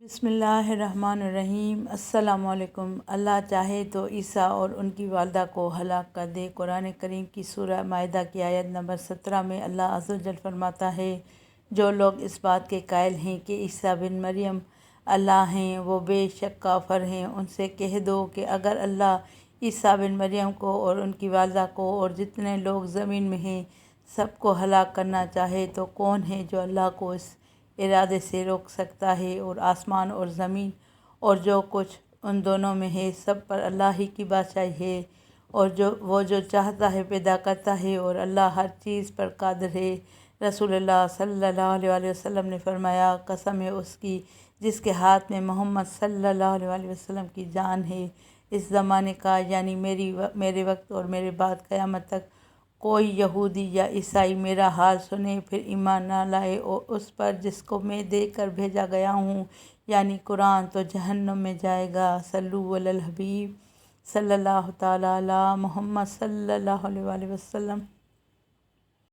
بسم اللہ الرحمن الرحیم۔ السلام علیکم۔ اللہ چاہے تو عیسیٰ اور ان کی والدہ کو ہلاک کر دے۔ قرآن کریم کی سورہ مائدہ کی آیت نمبر 17 میں اللہ عز و جل فرماتا ہے، جو لوگ اس بات کے قائل ہیں کہ عیسیٰ بن مریم اللہ ہیں، وہ بے شک کافر ہیں۔ ان سے کہہ دو کہ اگر اللہ عیسیٰ بن مریم کو اور ان کی والدہ کو اور جتنے لوگ زمین میں ہیں سب کو ہلاک کرنا چاہے تو کون ہے جو اللہ کو اس ارادے سے روک سکتا ہے؟ اور آسمان اور زمین اور جو کچھ ان دونوں میں ہے سب پر اللہ ہی کی بادشاہی ہے، اور وہ جو چاہتا ہے پیدا کرتا ہے، اور اللہ ہر چیز پر قادر ہے۔ رسول اللہ صلی اللہ علیہ وسلم نے فرمایا، قسم ہے اس کی جس کے ہاتھ میں محمد صلی اللہ علیہ وسلم کی جان ہے، اس زمانے کا یعنی میرے وقت اور میرے بعد قیامت تک کوئی یہودی یا عیسائی میرا حال سنے پھر ایمان نہ لائے اور اس پر جس کو میں دے کر بھیجا گیا ہوں یعنی قرآن، تو جہنم میں جائے گا۔ صلو علی الحبیب صلی اللہ تعالیٰ علی محمد صلی اللہ علیہ وسلم۔